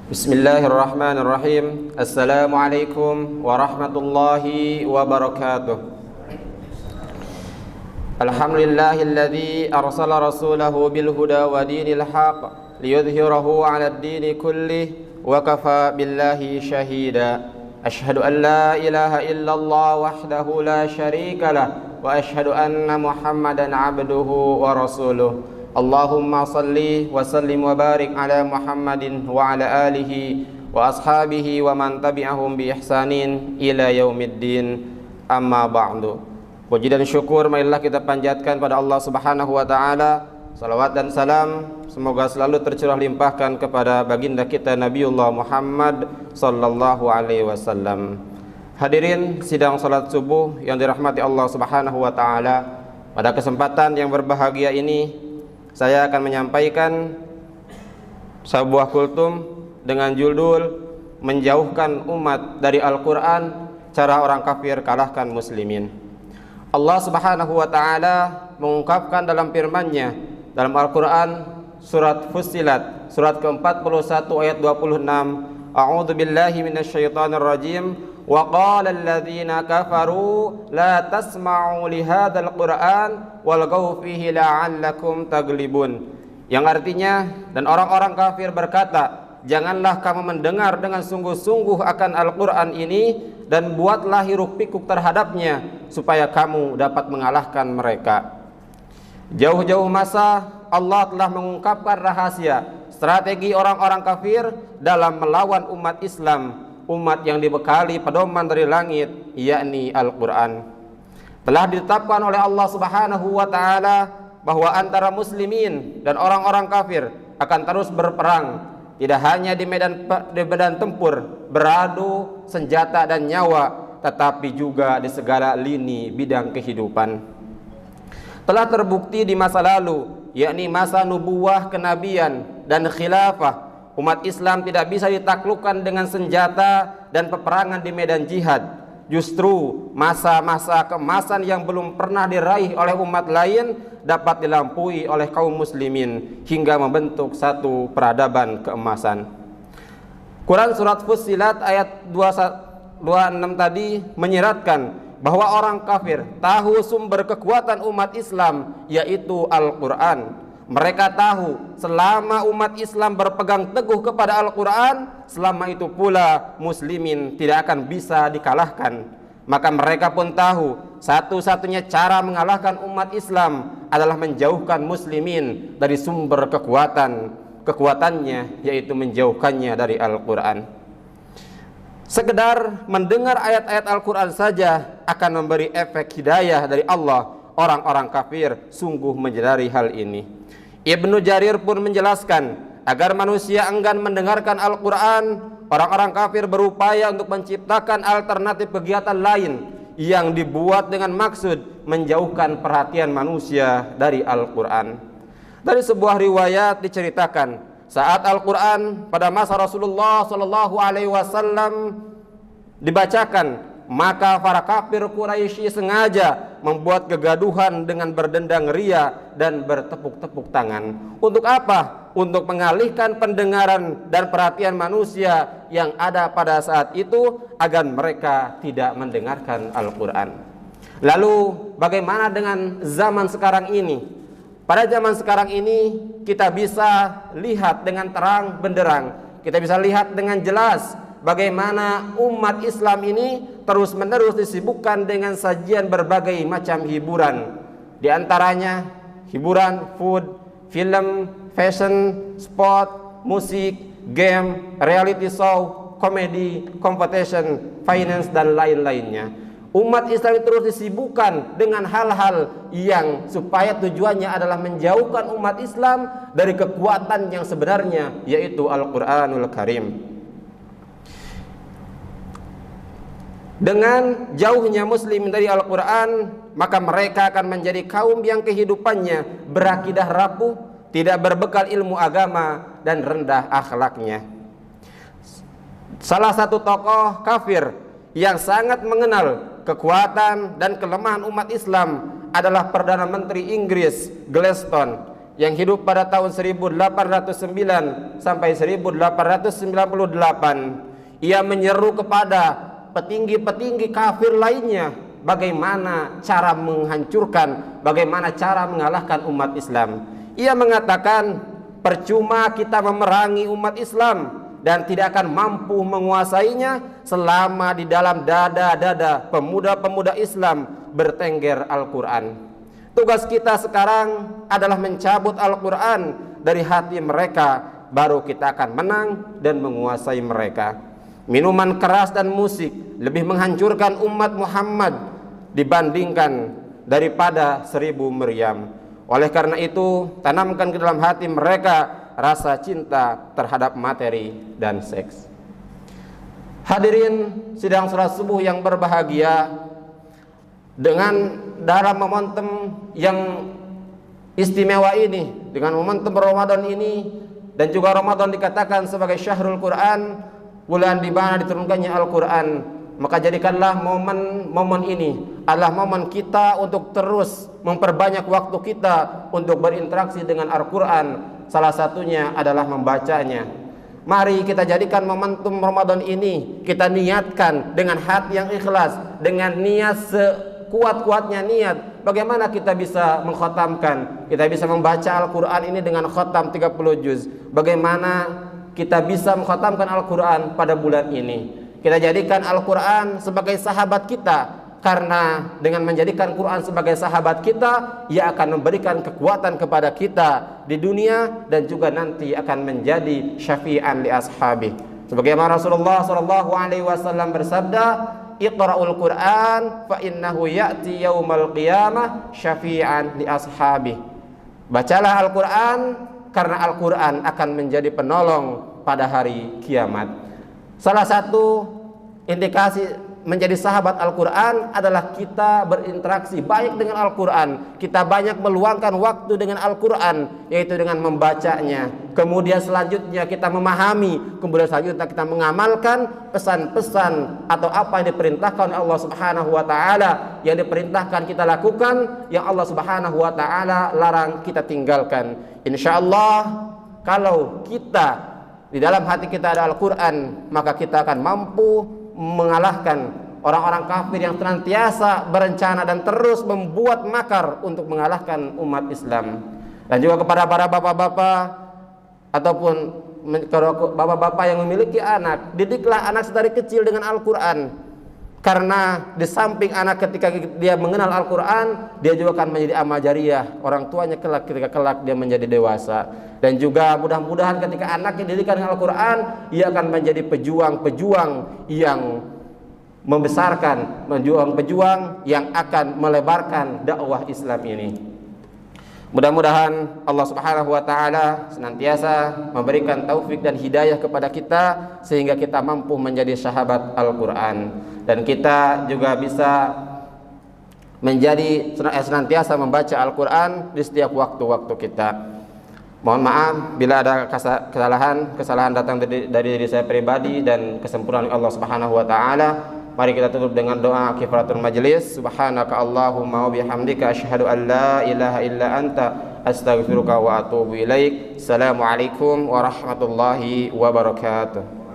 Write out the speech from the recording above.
Bismillahirrahmanirrahim. Assalamualaikum warahmatullahi wabarakatuh. Alhamdulillahilladzi arsala rasulahu bil huda wa dinil haq liyudhhirahu 'alad dini kullih wa kafa billahi shahida. Asyhadu an la ilaha illallah wahdahu la syarika lah wa asyhadu anna Muhammadan 'abduhu wa rasuluh. Allahumma salli wa sallim wa barik ala Muhammadin wa ala alihi wa ashabihi wa man tabi'ahum bi ihsanin ila yaumiddin. Amma ba'du. Puji dan syukur marilah kita panjatkan pada Allah Subhanahu wa taala. Salawat dan salam semoga selalu tercurah limpahkan kepada baginda kita Nabiullah Muhammad sallallahu alaihi wasallam. Hadirin sidang salat subuh yang dirahmati Allah Subhanahu wa taala. Pada kesempatan yang berbahagia ini saya akan menyampaikan sebuah kultum dengan judul menjauhkan umat dari Al-Quran, cara orang kafir kalahkan muslimin. Allah Subhanahu wa ta'ala mengungkapkan dalam firman-Nya dalam Al-Quran surat Fussilat surat ke-41 ayat 26, A'udzu billahi minasyaitonir rajim, wa qala alladzina kafaru la tasma'u li hadzal qur'an walghaw fihi la'allakum taglibun, yang artinya, dan orang-orang kafir berkata, janganlah kamu mendengar dengan sungguh-sungguh akan Al-Quran ini dan buatlah hiruk pikuk terhadapnya supaya kamu dapat mengalahkan mereka. Jauh-jauh masa Allah telah mengungkapkan rahasia strategi orang-orang kafir dalam melawan umat Islam, umat yang dibekali pedoman dari langit, yakni Al-Quran. Telah ditetapkan oleh Allah Subhanahu wa ta'ala bahwa antara muslimin dan orang-orang kafir akan terus berperang, tidak hanya di medan tempur, beradu senjata dan nyawa, tetapi juga di segala lini bidang kehidupan. Telah terbukti di masa lalu, yakni masa nubuwah, kenabian dan khilafah, umat Islam tidak bisa ditaklukkan dengan senjata dan peperangan di medan jihad. Justru masa-masa keemasan yang belum pernah diraih oleh umat lain dapat dilampaui oleh kaum muslimin hingga membentuk satu peradaban keemasan. Quran surat Fussilat ayat 26 tadi menyiratkan bahwa orang kafir tahu sumber kekuatan umat Islam, yaitu Al-Quran. Mereka tahu selama umat Islam berpegang teguh kepada Al-Quran, selama itu pula muslimin tidak akan bisa dikalahkan. Maka mereka pun tahu satu-satunya cara mengalahkan umat Islam adalah menjauhkan muslimin dari sumber kekuatannya, yaitu menjauhkannya dari Al-Quran. Sekedar mendengar ayat-ayat Al-Quran saja akan memberi efek hidayah dari Allah. Orang-orang kafir sungguh menyadari hal ini. Ibnu Jarir pun menjelaskan, agar manusia enggan mendengarkan Al-Quran, orang-orang kafir berupaya untuk menciptakan alternatif kegiatan lain yang dibuat dengan maksud menjauhkan perhatian manusia dari Al-Quran. Dari sebuah riwayat diceritakan, saat Al-Quran pada masa Rasulullah SAW dibacakan, maka para kafir Quraisy sengaja membuat kegaduhan dengan berdendang ria dan bertepuk-tepuk tangan. Untuk apa? Untuk mengalihkan pendengaran dan perhatian manusia yang ada pada saat itu agar mereka tidak mendengarkan Al-Quran. Lalu bagaimana dengan zaman sekarang ini? Pada zaman sekarang ini kita bisa lihat dengan terang benderang, kita bisa lihat dengan jelas bagaimana umat Islam ini terus-menerus disibukkan dengan sajian berbagai macam hiburan. Di antaranya hiburan, food, film, fashion, sport, musik, game, reality show, komedi, competition, finance, dan lain-lainnya. Umat Islam terus disibukkan dengan hal-hal yang supaya tujuannya adalah menjauhkan umat Islam dari kekuatan yang sebenarnya, yaitu Al-Quranul Karim. Dengan jauhnya muslim dari Al-Quran, maka mereka akan menjadi kaum yang kehidupannya berakidah rapuh, tidak berbekal ilmu agama, dan rendah akhlaknya. Salah satu tokoh kafir yang sangat mengenal kekuatan dan kelemahan umat Islam adalah Perdana Menteri Inggris Gladstone, yang hidup pada tahun 1809 sampai 1898, ia menyeru kepada petinggi-petinggi kafir lainnya bagaimana cara menghancurkan, bagaimana cara mengalahkan umat Islam. Ia mengatakan, percuma kita memerangi umat Islam dan tidak akan mampu menguasainya selama di dalam dada-dada pemuda-pemuda Islam bertengger Al-Quran. Tugas kita sekarang adalah mencabut Al-Quran dari hati mereka, baru kita akan menang dan menguasai mereka. Minuman keras dan musik lebih menghancurkan umat Muhammad dibandingkan daripada 1000 meriam. Oleh karena itu, tanamkan ke dalam hati mereka rasa cinta terhadap materi dan seks. Hadirin sidang salat subuh yang berbahagia, dengan dalam momentum yang istimewa ini, dengan momentum Ramadan ini, dan juga Ramadan dikatakan sebagai syahrul Quran, bulan di mana diturunkannya Al-Quran, maka jadikanlah momen ini adalah momen kita untuk terus memperbanyak waktu kita untuk berinteraksi dengan Al-Quran. Salah satunya adalah membacanya. Mari kita jadikan momentum Ramadan ini, kita niatkan dengan hati yang ikhlas, dengan niat kuat-kuatnya niat. Bagaimana kita bisa mengkhatamkan, kita bisa membaca Al-Quran ini dengan khatam 30 juz. Bagaimana kita bisa mengkhatamkan Al-Quran pada bulan ini. Kita jadikan Al-Quran sebagai sahabat kita, karena dengan menjadikan Quran sebagai sahabat kita, ia akan memberikan kekuatan kepada kita di dunia dan juga nanti akan menjadi syafi'an li ashabi. Sebagaimana Rasulullah SAW bersabda, Iqra'ul Qur'an fa innahu ya'ti yaumal qiyamah syafi'an li ashabi. Bacalah Al-Qur'an karena Al-Qur'an akan menjadi penolong pada hari kiamat. Salah satu indikasi menjadi sahabat Al-Quran adalah kita berinteraksi baik dengan Al-Quran. Kita banyak meluangkan waktu dengan Al-Quran, yaitu dengan membacanya. Kemudian selanjutnya kita memahami, kemudian selanjutnya kita mengamalkan pesan-pesan atau apa yang diperintahkan oleh Allah Subhanahu wa taala, yang diperintahkan kita lakukan, yang Allah Subhanahu wa taala larang kita tinggalkan. Insyaallah kalau kita di dalam hati kita ada Al-Quran, maka kita akan mampu mengalahkan orang-orang kafir yang senantiasa berencana dan terus membuat makar untuk mengalahkan umat Islam. Dan juga kepada para bapak-bapak ataupun bapak-bapak yang memiliki anak, didiklah anak sedari kecil dengan Al-Quran. Karena di samping anak ketika dia mengenal Al-Quran, dia juga akan menjadi amal jariyah orang tuanya kelak ketika kelak dia menjadi dewasa. Dan juga mudah-mudahan ketika anaknya didikan dengan Al-Quran, ia akan menjadi pejuang-pejuang yang membesarkan, pejuang yang akan melebarkan dakwah Islam ini. Mudah-mudahan Allah Subhanahu wa taala senantiasa memberikan taufik dan hidayah kepada kita sehingga kita mampu menjadi sahabat Al-Quran, dan kita juga bisa menjadi senantiasa membaca Al-Quran di setiap waktu-waktu kita. Mohon maaf bila ada kesalahan datang dari diri saya pribadi dan kesempurnaan Allah Subhanahu wa taala. Mari kita tutup dengan doa kifaratul majlis. Subhanaka Allahumma wa bihamdika asyhadu an la ilaha illa anta astaghfiruka wa atubu ilaik. Assalamualaikum warahmatullahi wabarakatuh.